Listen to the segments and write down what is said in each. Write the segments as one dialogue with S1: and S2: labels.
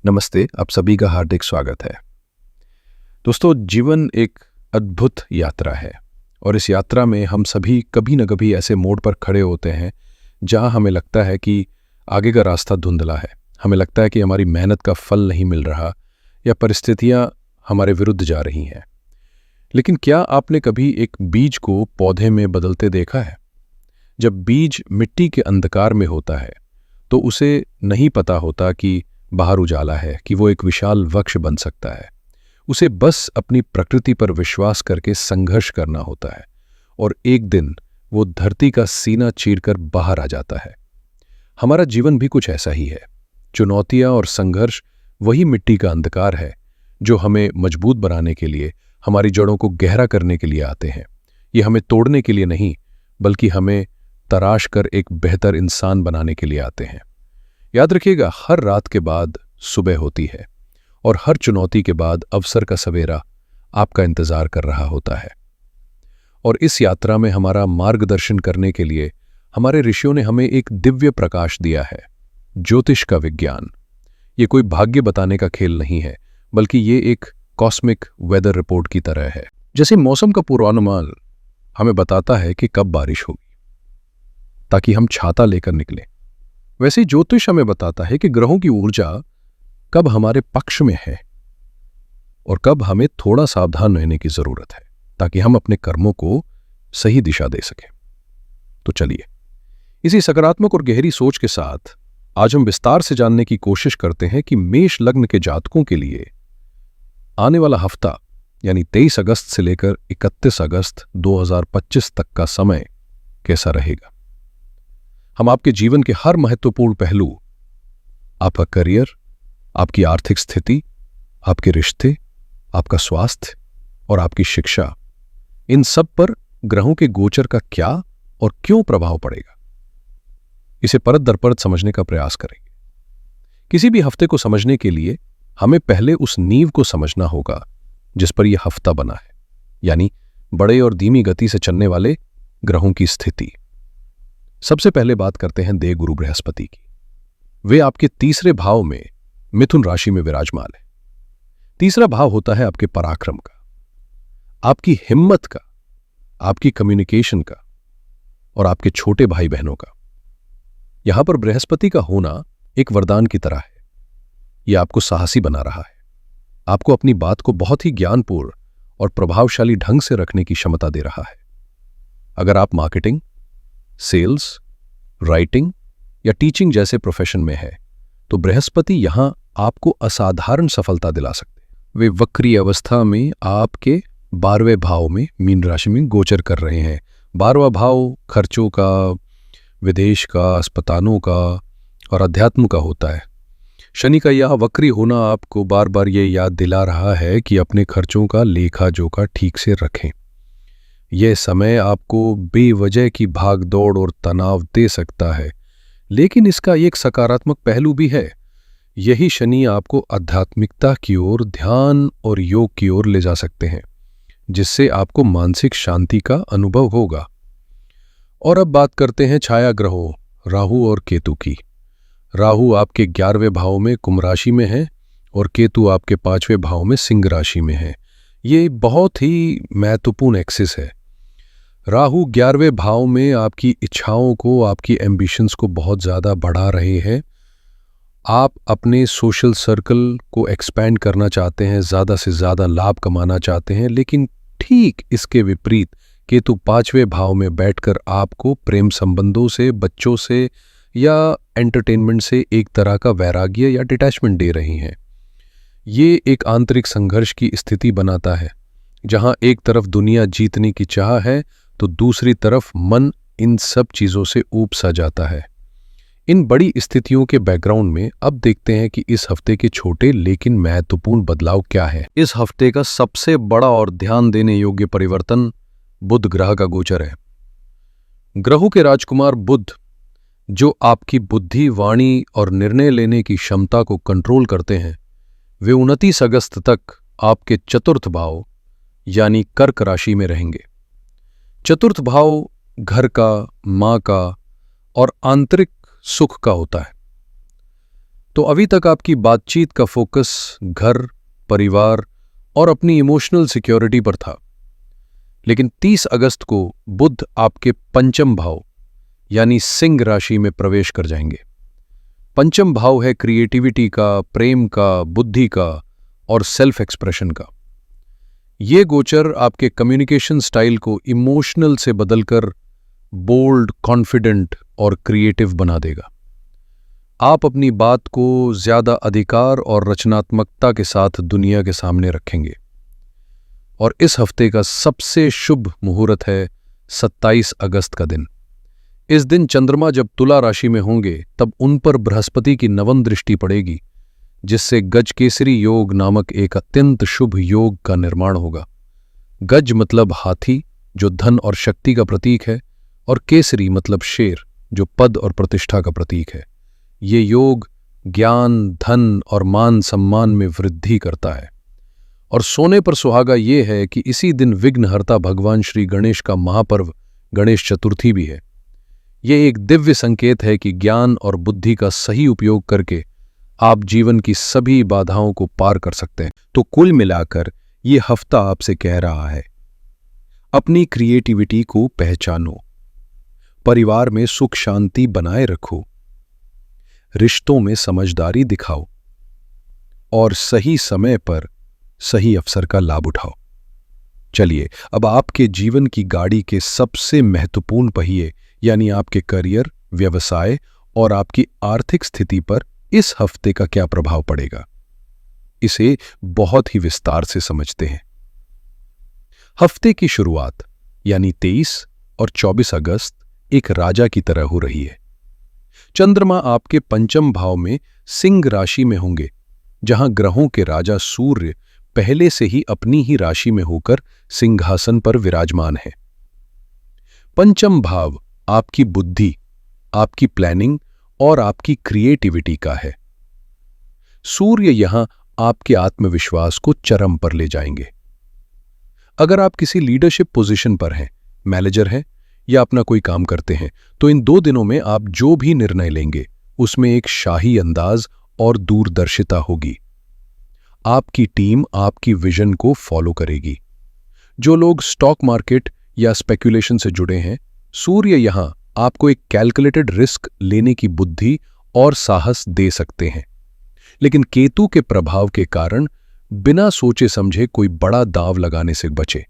S1: नमस्ते, आप सभी का हार्दिक स्वागत है। दोस्तों, जीवन एक अद्भुत यात्रा है और इस यात्रा में हम सभी कभी न कभी ऐसे मोड़ पर खड़े होते हैं जहां हमें लगता है कि आगे का रास्ता धुंधला है। हमें लगता है कि हमारी मेहनत का फल नहीं मिल रहा या परिस्थितियां हमारे विरुद्ध जा रही हैं। लेकिन क्या आपने कभी एक बीज को पौधे में बदलते देखा है? जब बीज मिट्टी के अंधकार में होता है तो उसे नहीं पता होता कि बाहर उजाला है, कि वो एक विशाल वृक्ष बन सकता है। उसे बस अपनी प्रकृति पर विश्वास करके संघर्ष करना होता है और एक दिन वो धरती का सीना चीरकर बाहर आ जाता है। हमारा जीवन भी कुछ ऐसा ही है। चुनौतियां और संघर्ष वही मिट्टी का अंधकार है जो हमें मजबूत बनाने के लिए, हमारी जड़ों को गहरा करने के लिए आते हैं। ये हमें तोड़ने के लिए नहीं, बल्कि हमें तराश कर एक बेहतर इंसान बनाने के लिए आते हैं। याद रखिएगा, हर रात के बाद सुबह होती है और हर चुनौती के बाद अवसर का सवेरा आपका इंतजार कर रहा होता है। और इस यात्रा में हमारा मार्गदर्शन करने के लिए हमारे ऋषियों ने हमें एक दिव्य प्रकाश दिया है, ज्योतिष का विज्ञान। ये कोई भाग्य बताने का खेल नहीं है, बल्कि ये एक कॉस्मिक वेदर रिपोर्ट की तरह है। जैसे मौसम का पूर्वानुमान हमें बताता है कि कब बारिश होगी, ताकि हम छाता लेकर निकलें, वैसे ज्योतिष हमें बताता है कि ग्रहों की ऊर्जा कब हमारे पक्ष में है और कब हमें थोड़ा सावधान रहने की जरूरत है, ताकि हम अपने कर्मों को सही दिशा दे सकें। तो चलिए, इसी सकारात्मक और गहरी सोच के साथ आज हम विस्तार से जानने की कोशिश करते हैं कि मेष लग्न के जातकों के लिए आने वाला हफ्ता यानी 23 अगस्त से लेकर 31 अगस्त 2025 तक का समय कैसा रहेगा। हम आपके जीवन के हर महत्वपूर्ण पहलू, आपका करियर, आपकी आर्थिक स्थिति, आपके रिश्ते, आपका स्वास्थ्य और आपकी शिक्षा, इन सब पर ग्रहों के गोचर का क्या और क्यों प्रभाव पड़ेगा, इसे परत दर परत समझने का प्रयास करेंगे। किसी भी हफ्ते को समझने के लिए हमें पहले उस नींव को समझना होगा जिस पर यह हफ्ता बना है, यानी बड़े और धीमी गति से चलने वाले ग्रहों की स्थिति। सबसे पहले बात करते हैं देवगुरु बृहस्पति की। वे आपके तीसरे भाव में मिथुन राशि में विराजमान है। तीसरा भाव होता है आपके पराक्रम का, आपकी हिम्मत का, आपकी कम्युनिकेशन का और आपके छोटे भाई बहनों का। यहां पर बृहस्पति का होना एक वरदान की तरह है। यह आपको साहसी बना रहा है, आपको अपनी बात को बहुत ही ज्ञानपूर्ण और प्रभावशाली ढंग से रखने की क्षमता दे रहा है। अगर आप मार्केटिंग, सेल्स, राइटिंग या टीचिंग जैसे प्रोफेशन में है तो बृहस्पति यहां आपको असाधारण सफलता दिला सकते हैं। वे वक्री अवस्था में आपके 12वें भाव में मीन राशि में गोचर कर रहे हैं। 12वां भाव खर्चों का, विदेश का, अस्पतालों का और अध्यात्म का होता है। शनि का यह वक्री होना आपको बार बार ये याद दिला रहा है कि अपने खर्चों का लेखा जोखा ठीक से रखें। यह समय आपको बेवजह की भाग दौड़ और तनाव दे सकता है, लेकिन इसका एक सकारात्मक पहलू भी है। यही शनि आपको आध्यात्मिकता की ओर, ध्यान और योग की ओर ले जा सकते हैं, जिससे आपको मानसिक शांति का अनुभव होगा। और अब बात करते हैं छाया ग्रहों राहु और केतु की। राहु आपके 11वें भाव में कुंभ राशि में है और केतु आपके 5वें भाव में सिंह राशि में है। ये बहुत ही महत्वपूर्ण एक्सिस है। राहु 11वें भाव में आपकी इच्छाओं को, आपकी एम्बिशंस को बहुत ज़्यादा बढ़ा रहे हैं। आप अपने सोशल सर्कल को एक्सपैंड करना चाहते हैं, ज़्यादा से ज़्यादा लाभ कमाना चाहते हैं, लेकिन ठीक इसके विपरीत केतु 5वें भाव में बैठकर आपको प्रेम संबंधों से, बच्चों से या एंटरटेनमेंट से एक तरह का वैराग्य या डिटैचमेंट दे रही हैं। ये एक आंतरिक संघर्ष की स्थिति बनाता है, जहां एक तरफ दुनिया जीतने की चाह है तो दूसरी तरफ मन इन सब चीजों से ऊब सा जाता है। इन बड़ी स्थितियों के बैकग्राउंड में अब देखते हैं कि इस हफ्ते के छोटे लेकिन महत्वपूर्ण बदलाव क्या है। इस हफ्ते का सबसे बड़ा और ध्यान देने योग्य परिवर्तन बुध ग्रह का गोचर है। ग्रहों के राजकुमार बुध, जो आपकी बुद्धि, वाणी और निर्णय लेने की क्षमता को कंट्रोल करते हैं, वे 29 अगस्त तक आपके चतुर्थ भाव यानी कर्क राशि में रहेंगे। चतुर्थ भाव घर का, मां का और आंतरिक सुख का होता है। तो अभी तक आपकी बातचीत का फोकस घर, परिवार और अपनी इमोशनल सिक्योरिटी पर था। लेकिन 30 अगस्त को बुध आपके पंचम भाव यानी सिंह राशि में प्रवेश कर जाएंगे। पंचम भाव है क्रिएटिविटी का, प्रेम का, बुद्धि का और सेल्फ एक्सप्रेशन का। ये गोचर आपके कम्युनिकेशन स्टाइल को इमोशनल से बदलकर बोल्ड, कॉन्फिडेंट और क्रिएटिव बना देगा। आप अपनी बात को ज्यादा अधिकार और रचनात्मकता के साथ दुनिया के सामने रखेंगे। और इस हफ्ते का सबसे शुभ मुहूर्त है 27 अगस्त का दिन। इस दिन चंद्रमा जब तुला राशि में होंगे तब उन पर बृहस्पति की नवम दृष्टि पड़ेगी, जिससे गजकेसरी योग नामक एक अत्यंत शुभ योग का निर्माण होगा। गज मतलब हाथी, जो धन और शक्ति का प्रतीक है, और केसरी मतलब शेर, जो पद और प्रतिष्ठा का प्रतीक है। ये योग ज्ञान, धन और मान सम्मान में वृद्धि करता है। और सोने पर सुहागा ये है कि इसी दिन विघ्नहर्ता भगवान श्री गणेश का महापर्व गणेश चतुर्थी भी है। ये एक दिव्य संकेत है कि ज्ञान और बुद्धि का सही उपयोग करके आप जीवन की सभी बाधाओं को पार कर सकते हैं। तो कुल मिलाकर ये हफ्ता आपसे कह रहा है, अपनी क्रिएटिविटी को पहचानो, परिवार में सुख शांति बनाए रखो, रिश्तों में समझदारी दिखाओ और सही समय पर सही अवसर का लाभ उठाओ। चलिए अब आपके जीवन की गाड़ी के सबसे महत्वपूर्ण पहिए यानी आपके करियर, व्यवसाय और आपकी आर्थिक स्थिति पर इस हफ्ते का क्या प्रभाव पड़ेगा, इसे बहुत ही विस्तार से समझते हैं। हफ्ते की शुरुआत यानी 23 और 24 अगस्त एक राजा की तरह हो रही है। चंद्रमा आपके पंचम भाव में सिंह राशि में होंगे, जहां ग्रहों के राजा सूर्य पहले से ही अपनी ही राशि में होकर सिंहासन पर विराजमान है। पंचम भाव आपकी बुद्धि, आपकी प्लानिंग और आपकी क्रिएटिविटी का है। सूर्य यहां आपके आत्मविश्वास को चरम पर ले जाएंगे। अगर आप किसी लीडरशिप पोजीशन पर हैं, मैनेजर हैं या अपना कोई काम करते हैं, तो इन 2 दिनों में आप जो भी निर्णय लेंगे उसमें एक शाही अंदाज और दूरदर्शिता होगी। आपकी टीम आपकी विजन को फॉलो करेगी। जो लोग स्टॉक मार्केट या स्पेकुलेशन से जुड़े हैं, सूर्य यहां आपको एक कैलकुलेटेड रिस्क लेने की बुद्धि और साहस दे सकते हैं। लेकिन केतु के प्रभाव के कारण बिना सोचे समझे कोई बड़ा दांव लगाने से बचे।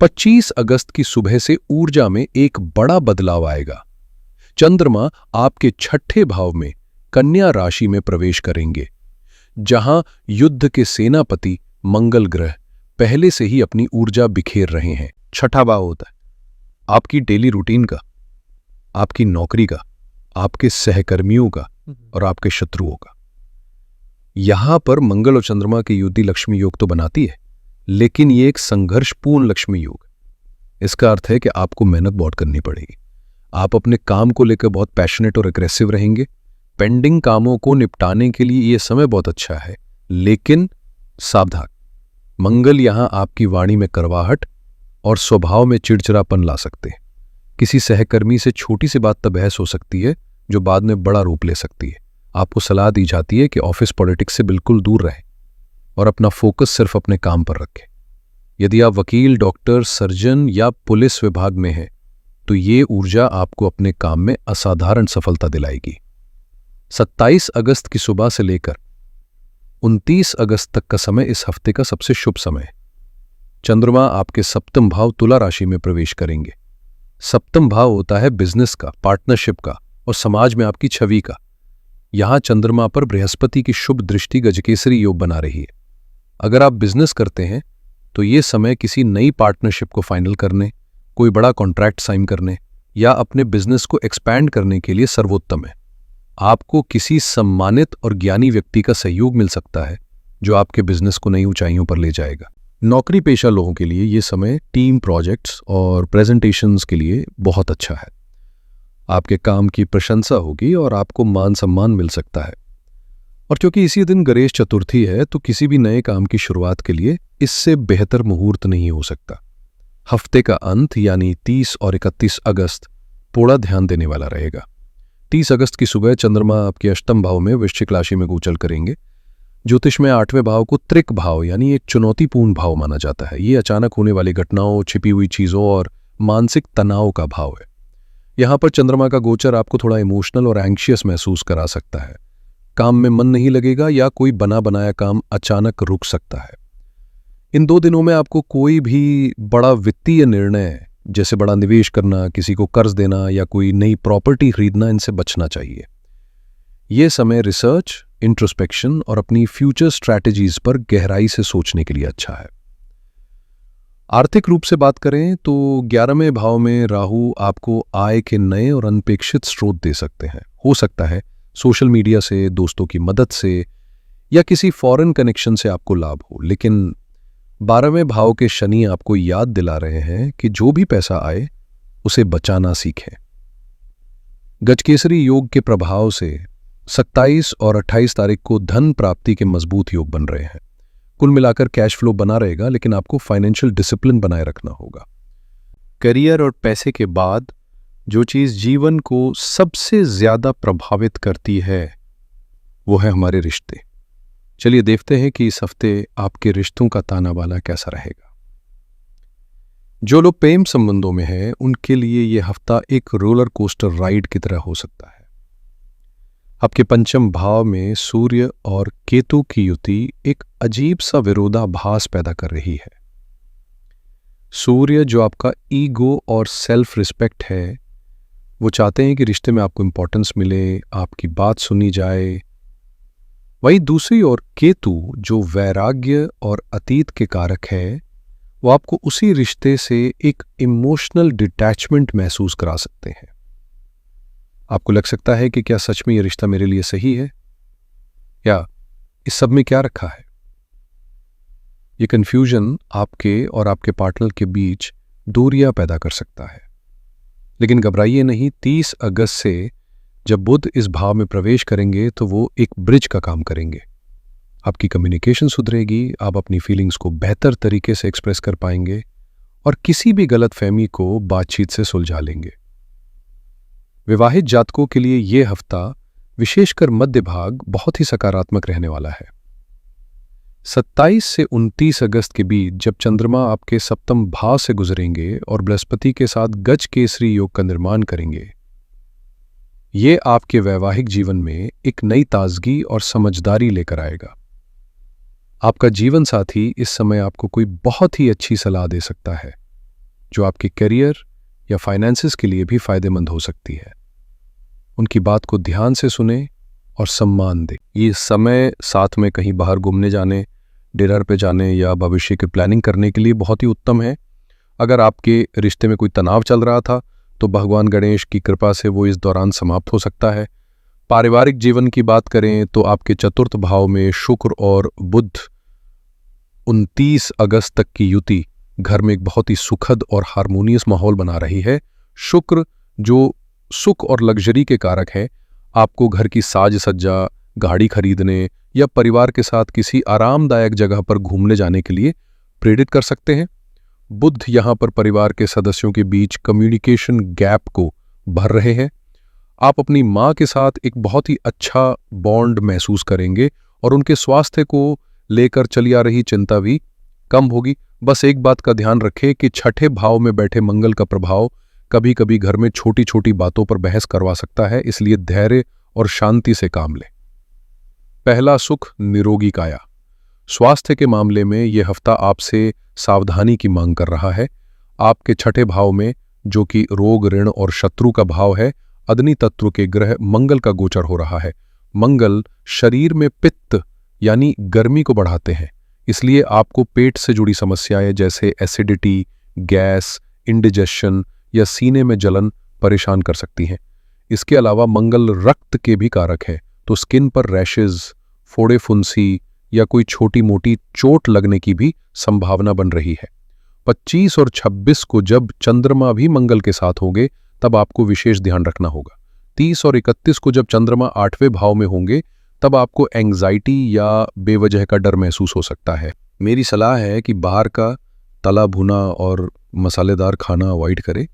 S1: 25 अगस्त की सुबह से ऊर्जा में एक बड़ा बदलाव आएगा। चंद्रमा आपके 6ठे भाव में कन्या राशि में प्रवेश करेंगे, जहां युद्ध के सेनापति मंगल ग्रह पहले से ही अपनी ऊर्जा बिखेर रहे हैं। 6ठा भाव होता है आपकी डेली रूटीन का, आपकी नौकरी का, आपके सहकर्मियों का और आपके शत्रुओं का। यहां पर मंगल और चंद्रमा की युति लक्ष्मी योग तो बनाती है, लेकिन ये एक संघर्षपूर्ण लक्ष्मी योग। इसका अर्थ है कि आपको मेहनत बहुत करनी पड़ेगी। आप अपने काम को लेकर बहुत पैशनेट और एग्रेसिव रहेंगे। पेंडिंग कामों को निपटाने के लिए यह समय बहुत अच्छा है, लेकिन सावधान, मंगल यहां आपकी वाणी में करवाहट और स्वभाव में चिड़चिड़ापन ला सकते हैं। किसी सहकर्मी से छोटी सी बात तक बहस हो सकती है जो बाद में बड़ा रूप ले सकती है। आपको सलाह दी जाती है कि ऑफिस पॉलिटिक्स से बिल्कुल दूर रहें और अपना फोकस सिर्फ अपने काम पर रखें। यदि आप वकील, डॉक्टर, सर्जन या पुलिस विभाग में हैं, तो ये ऊर्जा आपको अपने काम में असाधारण सफलता दिलाएगी। 27 अगस्त की सुबह से लेकर 29 अगस्त तक का समय इस हफ्ते का सबसे शुभ समय है। चंद्रमा आपके सप्तम भाव तुला राशि में प्रवेश करेंगे। सप्तम भाव होता है बिजनेस का, पार्टनरशिप का और समाज में आपकी छवि का। यहां चंद्रमा पर बृहस्पति की शुभ दृष्टि गजकेसरी योग बना रही है। अगर आप बिजनेस करते हैं तो ये समय किसी नई पार्टनरशिप को फाइनल करने, कोई बड़ा कॉन्ट्रैक्ट साइन करने या अपने बिजनेस को एक्सपैंड करने के लिए सर्वोत्तम है। आपको किसी सम्मानित और ज्ञानी व्यक्ति का सहयोग मिल सकता है जो आपके बिजनेस को नई ऊंचाइयों पर ले जाएगा। नौकरी पेशा लोगों के लिए ये समय टीम प्रोजेक्ट्स और प्रेजेंटेशंस के लिए बहुत अच्छा है। आपके काम की प्रशंसा होगी और आपको मान सम्मान मिल सकता है। और क्योंकि इसी दिन गणेश चतुर्थी है, तो किसी भी नए काम की शुरुआत के लिए इससे बेहतर मुहूर्त नहीं हो सकता। हफ्ते का अंत यानी 30 और 31 अगस्त थोड़ा ध्यान देने वाला रहेगा। 30 अगस्त की सुबह चंद्रमा आपके अष्टम भाव में वृश्चिक राशि में गोचर करेंगे। ज्योतिष में 8वें भाव को त्रिक भाव यानी एक चुनौतीपूर्ण भाव माना जाता है। ये अचानक होने वाली घटनाओं, छिपी हुई चीज़ों और मानसिक तनाव का भाव है। यहाँ पर चंद्रमा का गोचर आपको थोड़ा इमोशनल और एंग्शियस महसूस करा सकता है। काम में मन नहीं लगेगा या कोई बना बनाया काम अचानक रुक सकता है। इन 2 दिनों में आपको कोई भी बड़ा वित्तीय निर्णय जैसे बड़ा निवेश करना, किसी को कर्ज देना या कोई नई प्रॉपर्टी खरीदना, इनसे बचना चाहिए। ये समय रिसर्च, इंट्रोस्पेक्शन और अपनी फ्यूचर स्ट्रैटेजीज पर गहराई से सोचने के लिए अच्छा है। आर्थिक रूप से बात करें तो 11वें भाव में राहु आपको आय के नए और अनपेक्षित स्रोत दे सकते हैं। हो सकता है सोशल मीडिया से, दोस्तों की मदद से या किसी फॉरेन कनेक्शन से आपको लाभ हो। लेकिन 12वें भाव के शनि आपको याद दिला रहे हैं कि जो भी पैसा आए उसे बचाना सीखें। गजकेसरी योग के प्रभाव से 27 और 28 तारीख को धन प्राप्ति के मजबूत योग बन रहे हैं। कुल मिलाकर कैश फ्लो बना रहेगा, लेकिन आपको फाइनेंशियल डिसिप्लिन बनाए रखना होगा। करियर और पैसे के बाद जो चीज जीवन को सबसे ज्यादा प्रभावित करती है वो है हमारे रिश्ते। चलिए देखते हैं कि इस हफ्ते आपके रिश्तों का ताना बाना कैसा रहेगा। जो लोग प्रेम संबंधों में हैं उनके लिए यह हफ्ता एक रोलर कोस्टर राइड की तरह हो सकता है। आपके पंचम भाव में सूर्य और केतु की युति एक अजीब सा विरोधाभास पैदा कर रही है। सूर्य जो आपका ईगो और सेल्फ रिस्पेक्ट है, वो चाहते हैं कि रिश्ते में आपको इंपॉर्टेंस मिले, आपकी बात सुनी जाए। वहीं दूसरी ओर केतु जो वैराग्य और अतीत के कारक है, वो आपको उसी रिश्ते से एक इमोशनल डिटैचमेंट महसूस करा सकते हैं। आपको लग सकता है कि क्या सच में यह रिश्ता मेरे लिए सही है, या इस सब में क्या रखा है। ये कंफ्यूजन आपके और आपके पार्टनर के बीच दूरियां पैदा कर सकता है। लेकिन घबराइए नहीं, 30 अगस्त से जब बुध इस भाव में प्रवेश करेंगे तो वो एक ब्रिज का काम करेंगे। आपकी कम्युनिकेशन सुधरेगी, आप अपनी फीलिंग्स को बेहतर तरीके से एक्सप्रेस कर पाएंगे और किसी भी गलतफहमी को बातचीत से सुलझा लेंगे। विवाहित जातकों के लिए यह हफ्ता, विशेषकर मध्य भाग, बहुत ही सकारात्मक रहने वाला है। 27 से 29 अगस्त के बीच जब चंद्रमा आपके सप्तम भाव से गुजरेंगे और बृहस्पति के साथ गज केसरी योग का निर्माण करेंगे, ये आपके वैवाहिक जीवन में एक नई ताजगी और समझदारी लेकर आएगा। आपका जीवन साथी इस समय आपको कोई बहुत ही अच्छी सलाह दे सकता है जो आपके करियर या फाइनेंसेस के लिए भी फायदेमंद हो सकती है। उनकी बात को ध्यान से सुने और सम्मान दें। ये समय साथ में कहीं बाहर घूमने जाने, डिनर पे जाने या भविष्य की प्लानिंग करने के लिए बहुत ही उत्तम है। अगर आपके रिश्ते में कोई तनाव चल रहा था तो भगवान गणेश की कृपा से वो इस दौरान समाप्त हो सकता है। पारिवारिक जीवन की बात करें तो आपके चतुर्थ भाव में शुक्र और बुध 29 अगस्त तक की युति घर में एक बहुत ही सुखद और हार्मोनियस माहौल बना रही है। शुक्र जो सुख और लग्जरी के कारक है, आपको घर की साज सज्जा, गाड़ी खरीदने या परिवार के साथ किसी आरामदायक जगह पर घूमने जाने के लिए प्रेरित कर सकते हैं। बुध यहाँ पर परिवार के सदस्यों के बीच कम्युनिकेशन गैप को भर रहे हैं। आप अपनी माँ के साथ एक बहुत ही अच्छा बॉन्ड महसूस करेंगे और उनके स्वास्थ्य को लेकर चली आ रही चिंता भी कम होगी। बस एक बात का ध्यान रखें कि छठे भाव में बैठे मंगल का प्रभाव कभी कभी घर में छोटी छोटी बातों पर बहस करवा सकता है, इसलिए धैर्य और शांति से काम लें। पहला सुख, निरोगी काया। स्वास्थ्य के मामले में यह हफ्ता आपसे सावधानी की मांग कर रहा है। आपके छठे भाव में, जो कि रोग, ऋण और शत्रु का भाव है, अग्नि तत्व के ग्रह मंगल का गोचर हो रहा है। मंगल शरीर में पित्त यानी गर्मी को बढ़ाते हैं, इसलिए आपको पेट से जुड़ी समस्याएं जैसे एसिडिटी, गैस, इंडिजेशन या सीने में जलन परेशान कर सकती हैं। इसके अलावा मंगल रक्त के भी कारक है, तो स्किन पर रैशेज, फोड़े फुंसी या कोई छोटी मोटी चोट लगने की भी संभावना बन रही है। 25 और 26 को जब चंद्रमा भी मंगल के साथ होंगे तब आपको विशेष ध्यान रखना होगा। 30 और 31 को जब चंद्रमा 8वें भाव में होंगे तब आपको एंग्जाइटी या बेवजह का डर महसूस हो सकता है। मेरी सलाह है कि बाहर का तला भुना और मसालेदार खाना अवॉइड करें,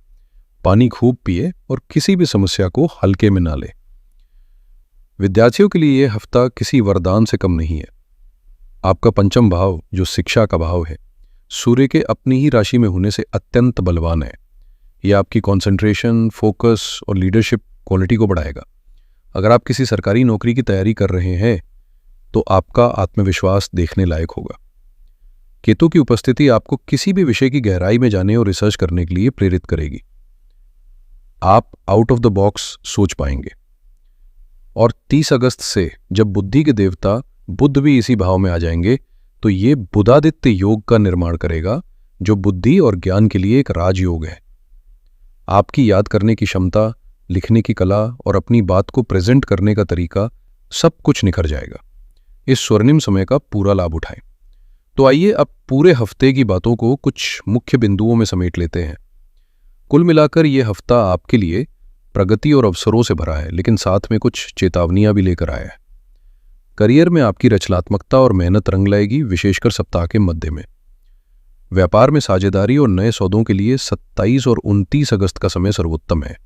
S1: पानी खूब पिए और किसी भी समस्या को हल्के में ना लें। विद्यार्थियों के लिए यह हफ्ता किसी वरदान से कम नहीं है। आपका पंचम भाव, जो शिक्षा का भाव है, सूर्य के अपनी ही राशि में होने से अत्यंत बलवान है। यह आपकी कंसंट्रेशन, फोकस और लीडरशिप क्वालिटी को बढ़ाएगा। अगर आप किसी सरकारी नौकरी की तैयारी कर रहे हैं तो आपका आत्मविश्वास देखने लायक होगा। केतु की उपस्थिति आपको किसी भी विषय की गहराई में जाने और रिसर्च करने के लिए प्रेरित करेगी। आप आउट ऑफ द बॉक्स सोच पाएंगे। और 30 अगस्त से जब बुद्धि के देवता बुध भी इसी भाव में आ जाएंगे तो ये बुधादित्य योग का निर्माण करेगा, जो बुद्धि और ज्ञान के लिए एक राजयोग है। आपकी याद करने की क्षमता, लिखने की कला और अपनी बात को प्रेजेंट करने का तरीका, सब कुछ निखर जाएगा। इस स्वर्णिम समय का पूरा लाभ उठाएं। तो आइए अब पूरे हफ्ते की बातों को कुछ मुख्य बिंदुओं में समेट लेते हैं। कुल मिलाकर ये हफ्ता आपके लिए प्रगति और अवसरों से भरा है, लेकिन साथ में कुछ चेतावनियां भी लेकर आया है। करियर में आपकी रचनात्मकता और मेहनत रंग लाएगी, विशेषकर सप्ताह के मध्य में। व्यापार में साझेदारी और नए सौदों के लिए 27 और 29 अगस्त का समय सर्वोत्तम है।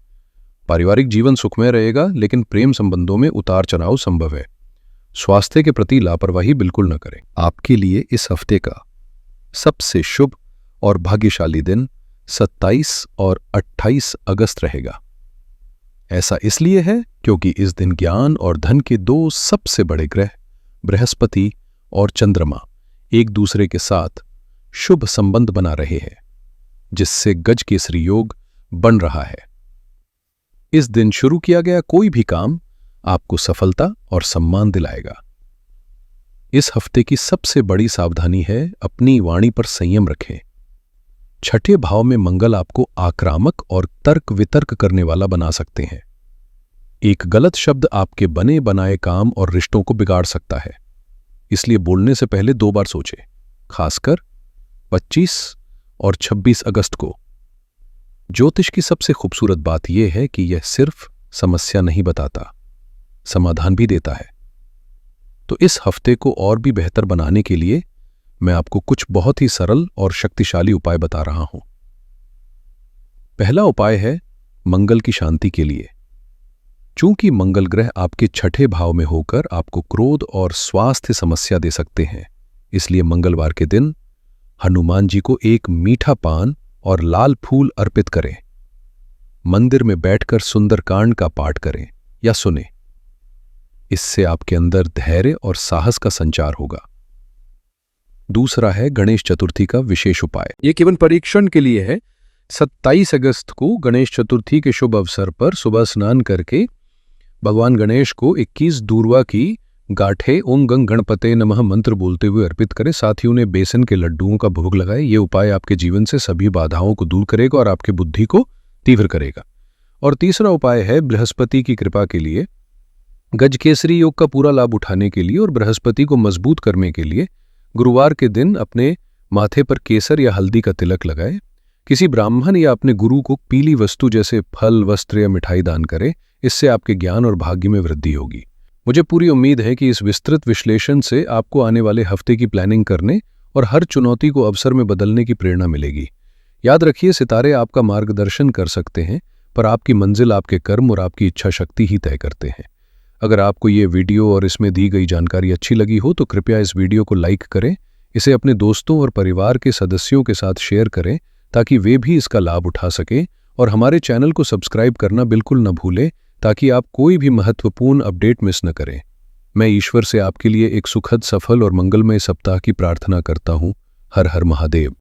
S1: पारिवारिक जीवन सुखमय रहेगा, लेकिन प्रेम संबंधों में उतार चढ़ाव संभव है। स्वास्थ्य के प्रति लापरवाही बिल्कुल न करें। आपके लिए इस हफ्ते का सबसे शुभ और भाग्यशाली दिन 27 और 28 अगस्त रहेगा। ऐसा इसलिए है क्योंकि इस दिन ज्ञान और धन के दो सबसे बड़े ग्रह बृहस्पति और चंद्रमा एक दूसरे के साथ शुभ संबंध बना रहे हैं, जिससे गज केसरी योग बन रहा है। इस दिन शुरू किया गया कोई भी काम आपको सफलता और सम्मान दिलाएगा। इस हफ्ते की सबसे बड़ी सावधानी है अपनी वाणी पर संयम रखें। छठे भाव में मंगल आपको आक्रामक और तर्क वितर्क करने वाला बना सकते हैं। एक गलत शब्द आपके बने बनाए काम और रिश्तों को बिगाड़ सकता है, इसलिए बोलने से पहले 2 बार सोचें, खासकर 25 और 26 अगस्त को। ज्योतिष की सबसे खूबसूरत बात यह है कि यह सिर्फ समस्या नहीं बताता, समाधान भी देता है। तो इस हफ्ते को और भी बेहतर बनाने के लिए मैं आपको कुछ बहुत ही सरल और शक्तिशाली उपाय बता रहा हूं। पहला उपाय है मंगल की शांति के लिए। चूंकि मंगल ग्रह आपके छठे भाव में होकर आपको क्रोध और स्वास्थ्य समस्या दे सकते हैं, इसलिए मंगलवार के दिन हनुमान जी को एक मीठा पान और लाल फूल अर्पित करें। मंदिर में बैठकर सुंदरकांड का पाठ करें या सुने। इससे आपके अंदर धैर्य और साहस का संचार होगा। दूसरा है गणेश चतुर्थी का विशेष उपाय। यह केवल परीक्षण के लिए है। 27 अगस्त को गणेश चतुर्थी के शुभ अवसर पर सुबह स्नान करके भगवान गणेश को 21 दूर्वा की गाठे ओम गंग गणपते नमः मंत्र बोलते हुए अर्पित करें। साथ ही उन्हें बेसन के लड्डुओं का भोग लगाए। ये उपाय आपके जीवन से सभी बाधाओं को दूर करेगा और आपके बुद्धि को तीव्र करेगा। और तीसरा उपाय है बृहस्पति की कृपा के लिए। गजकेसरी योग का पूरा लाभ उठाने के लिए और बृहस्पति को मजबूत करने के लिए गुरुवार के दिन अपने माथे पर केसर या हल्दी का तिलक लगाए। किसी ब्राह्मण या अपने गुरु को पीली वस्तु जैसे फल, वस्त्र या मिठाई दान करें। इससे आपके ज्ञान और भाग्य में वृद्धि होगी। मुझे पूरी उम्मीद है कि इस विस्तृत विश्लेषण से आपको आने वाले हफ्ते की प्लानिंग करने और हर चुनौती को अवसर में बदलने की प्रेरणा मिलेगी। याद रखिए, सितारे आपका मार्गदर्शन कर सकते हैं, पर आपकी मंजिल आपके कर्म और आपकी इच्छा शक्ति ही तय करते हैं। अगर आपको ये वीडियो और इसमें दी गई जानकारी अच्छी लगी हो तो कृपया इस वीडियो को लाइक करें, इसे अपने दोस्तों और परिवार के सदस्यों के साथ शेयर करें ताकि वे भी इसका लाभ उठा सकें, और हमारे चैनल को सब्सक्राइब करना बिल्कुल न भूलें ताकि आप कोई भी महत्वपूर्ण अपडेट मिस न करें। मैं ईश्वर से आपके लिए एक सुखद, सफल और मंगलमय सप्ताह की प्रार्थना करता हूँ। हर हर महादेव।